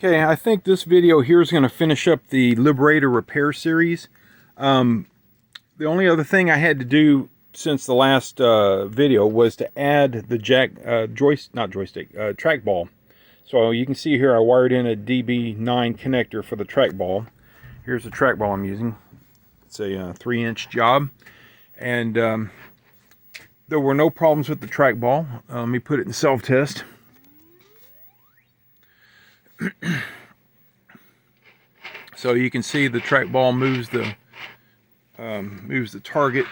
Okay, I think this video here is going to finish up the Liberator repair series. The only other thing I had to do since the last video was to add the trackball. So you can see here I wired in a DB9 connector for the trackball. Here's the trackball I'm using. It's a 3-inch job, and there were no problems with the trackball. Let me put it in self-test. So you can see the trackball moves the target,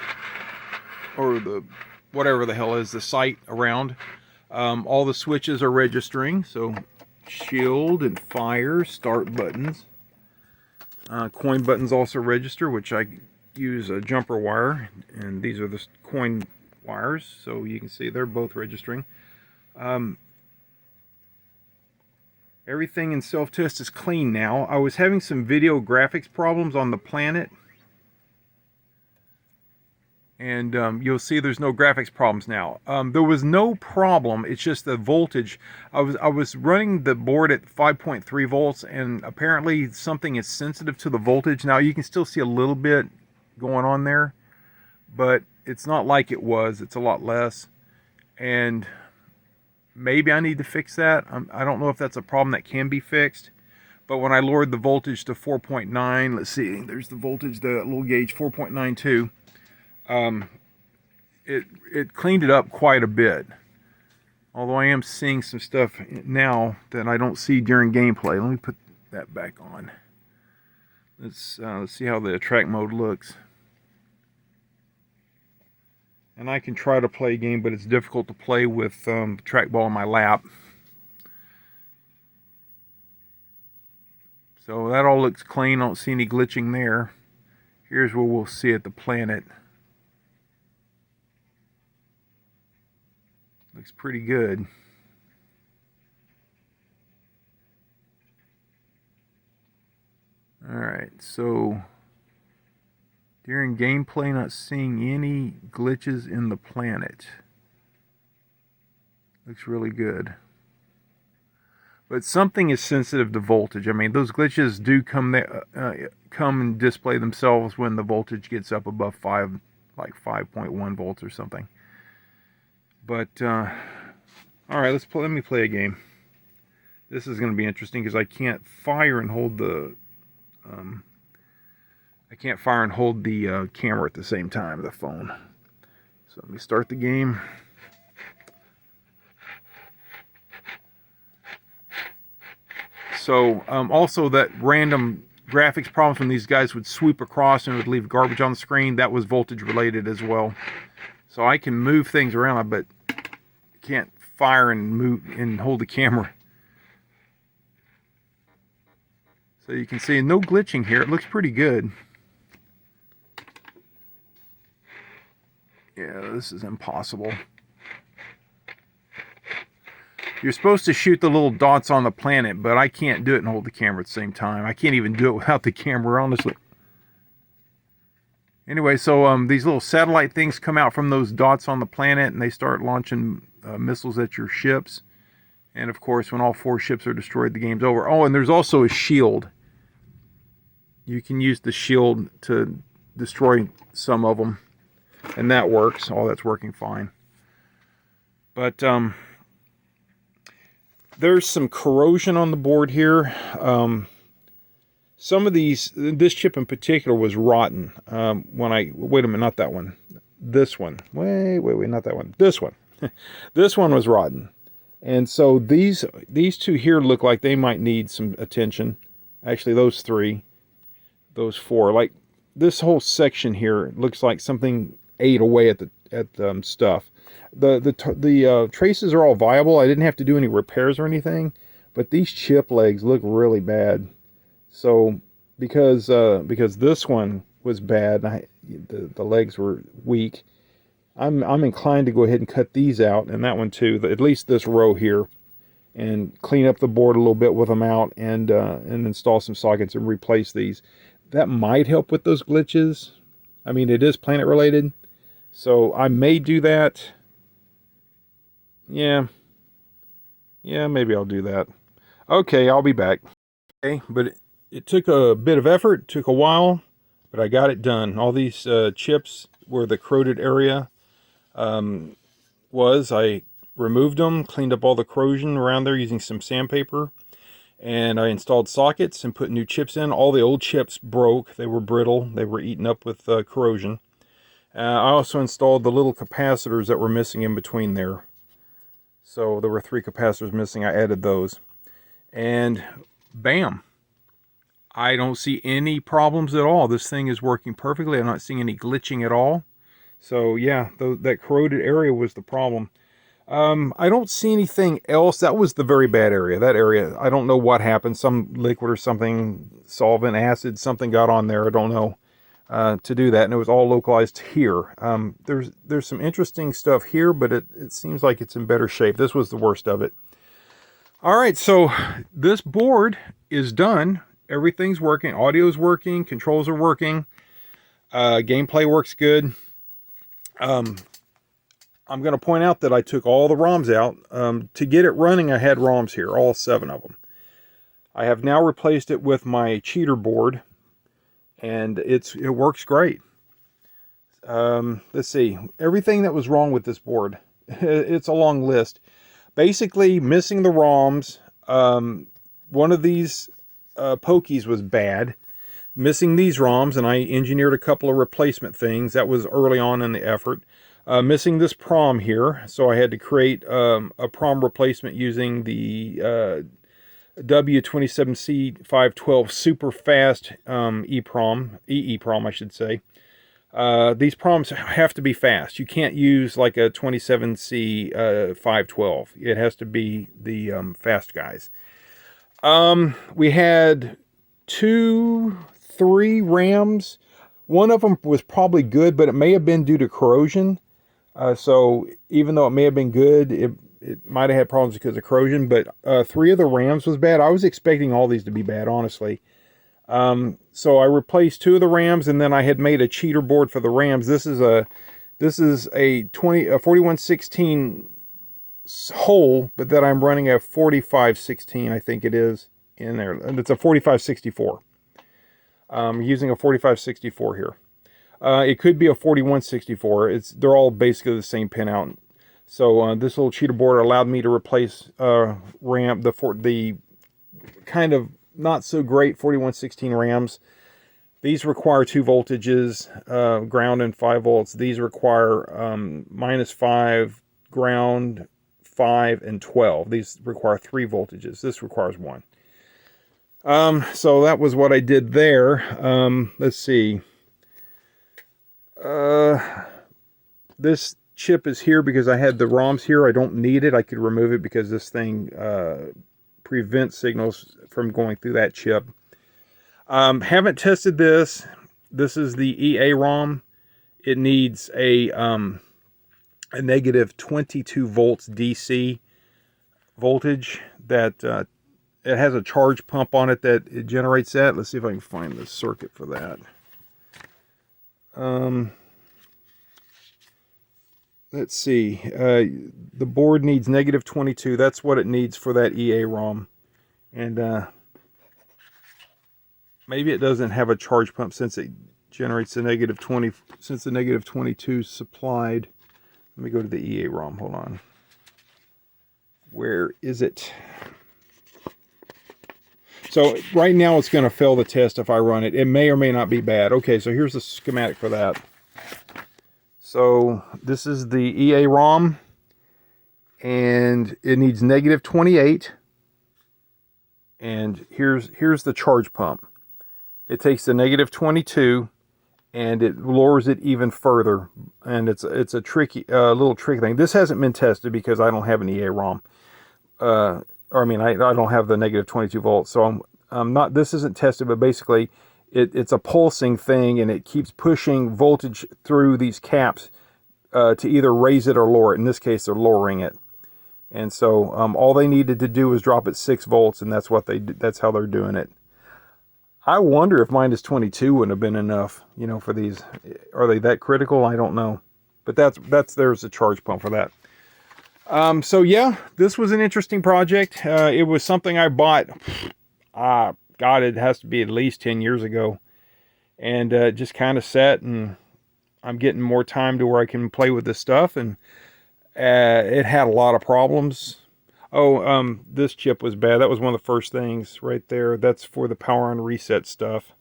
or the whatever the hell is the sight around. All the switches are registering, so shield and fire, start buttons. Coin buttons also register, which I use a jumper wire, and these are the coin wires, so you can see they're both registering. Everything in self-test is clean now. I was having some video graphics problems on the Planet, and you'll see there's no graphics problems now. There was no problem, it's just the voltage. I was running the board at 5.3 volts, and apparently something is sensitive to the voltage. Now you can still see a little bit going on there, but it's not like it was. It's a lot less, and maybe I need to fix that. I don't know if that's a problem that can be fixed, but when I lowered the voltage to 4.9, let's see, there's the voltage, the little gauge, 4.92. It cleaned it up quite a bit. Although I am seeing some stuff now that I don't see during gameplay. Let me put that back on. Let's see how the track mode looks. And I can try to play a game, but it's difficult to play with the trackball in my lap. So that all looks clean. I don't see any glitching there. Here's what we'll see at the Planet. Looks pretty good. Alright, so during gameplay, not seeing any glitches in the Planet. Looks really good. But something is sensitive to voltage. I mean, those glitches do come and display themselves when the voltage gets up above 5, like 5.1 volts or something. But all right, let me play a game. This is going to be interesting because I can't fire and hold the camera at the same time, the phone. So let me start the game. So also that random graphics problems when these guys would swoop across and would leave garbage on the screen, that was voltage related as well. So I can move things around, but can't fire and move and hold the camera. So you can see no glitching here. It looks pretty good. Yeah, this is impossible. You're supposed to shoot the little dots on the Planet, but I can't do it and hold the camera at the same time. I can't even do it without the camera, honestly. Anyway, so these little satellite things come out from those dots on the Planet, and they start launching missiles at your ships. And of course, when all 4 ships are destroyed, the game's over. Oh, and there's also a shield. You can use the shield to destroy some of them, and that works. Oh, that's working fine. But there's some corrosion on the board here. Some of this chip in particular was rotten. Wait a minute, not that one. This one. Wait, not that one. This one. This one was rotten. And so these 2 here look like they might need some attention. Actually, those 3, those 4. Like this whole section here looks like something ate away at the stuff. The traces are all viable. I didn't have to do any repairs or anything, but these chip legs look really bad. So because this one was bad, the legs were weak, I'm inclined to go ahead and cut these out, and that one too, at least this row here, and clean up the board a little bit with them out, and install some sockets and replace these. That might help with those glitches. I mean, it is Planet related, so I may do that. Yeah, maybe I'll do that. Okay, I'll be back. Okay, but it took a bit of effort, took a while, but I got it done. All these chips where the corroded area I removed them, cleaned up all the corrosion around there using some sandpaper, and I installed sockets and put new chips in. All the old chips broke. They were brittle. They were eaten up with corrosion. I also installed the little capacitors that were missing in between there. So there were 3 capacitors missing. I added those. And bam! I don't see any problems at all. This thing is working perfectly. I'm not seeing any glitching at all. So yeah, that corroded area was the problem. I don't see anything else. That was the very bad area. That area, I don't know what happened. Some liquid or something, solvent, acid, something got on there. I don't know to do that. And it was all localized here. There's some interesting stuff here, but it seems like it's in better shape. This was the worst of it. All right, so this board is done. Everything's working. Audio's working. Controls are working. Gameplay works good. I'm going to point out that I took all the ROMs out. To get it running, I had ROMs here, all 7 of them. I have now replaced it with my cheater board, and it works great. Let's see. Everything that was wrong with this board, it's a long list. Basically, missing the ROMs. One of these pokies was bad. Missing these ROMs, and I engineered a couple of replacement things. That was early on in the effort. Missing this PROM here, so I had to create a PROM replacement using the W27C512 super fast EEPROM, I should say. These PROMs have to be fast. You can't use like a 27C512. It has to be the fast guys. We had 2, 3 RAMs. One of them was probably good, but it may have been due to corrosion. So even though it may have been good, it might have had problems because of corrosion. But 3 of the RAMs was bad. I was expecting all these to be bad, honestly. So I replaced 2 of the RAMs, and then I had made a cheater board for the RAMs. This is a 4116 whole, but that I'm running a 4516, I think it is, in there. And it's a 4564. Using a 4564 here. It could be a 4164. They're all basically the same pinout. So this little cheater board allowed me to replace RAM, the kind of not so great 4116 RAMs. These require 2 voltages, ground and 5 volts. These require -5, ground, 5, and 12. These require 3 voltages. This requires 1. So that was what I did there. Let's see. This chip is here because I had the ROMs here. I don't need it. I could remove it because this thing prevents signals from going through that chip. Haven't tested this. This is the EPROM. It needs a negative 22 volts DC voltage that it has a charge pump on it that it generates that. Let's see if I can find the circuit for that. Let's see. The board needs negative 22. That's what it needs for that EPROM. And maybe it doesn't have a charge pump since it generates the negative 20. Since the negative 22 is supplied. Let me go to the EPROM. Hold on. Where is it? So right now it's going to fail the test if I run it. It may or may not be bad. Okay, so here's the schematic for that. So this is the EPROM, and it needs negative 28. And here's the charge pump. It takes the negative 22 and it lowers it even further. And it's a tricky little trick thing. This hasn't been tested because I don't have an EPROM. I don't have the negative 22 volts, so I'm not. This isn't tested, but basically, it's a pulsing thing, and it keeps pushing voltage through these caps to either raise it or lower it. In this case, they're lowering it, and so all they needed to do was drop it 6 volts, and that's what they. That's how they're doing it. I wonder if minus 22 wouldn't have been enough, for these. Are they that critical? I don't know, but there's a charge pump for that. So yeah, this was an interesting project. It was something I bought, God, it has to be at least 10 years ago. And just kind of set, and I'm getting more time to where I can play with this stuff. And it had a lot of problems. Oh, this chip was bad. That was one of the first things right there. That's for the power on reset stuff.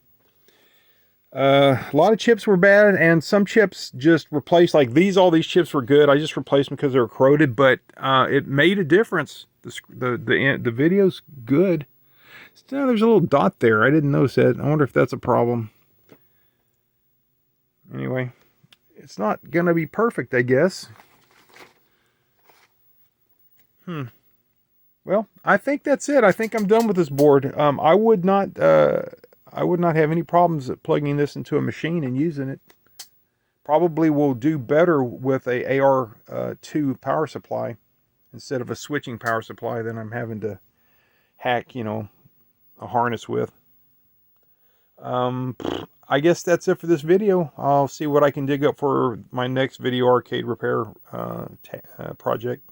A lot of chips were bad, and some chips just replaced, like these, all these chips were good. I just replaced them because they were corroded, but it made a difference. The video's good. Still, there's a little dot there. I didn't notice that. I wonder if that's a problem. Anyway, it's not going to be perfect, I guess. Well, I think that's it. I think I'm done with this board. I would not have any problems plugging this into a machine and using it. Probably will do better with a AR2 power supply instead of a switching power supply that I'm having to hack, you know, a harness with. I guess that's it for this video. I'll see what I can dig up for my next video arcade repair project.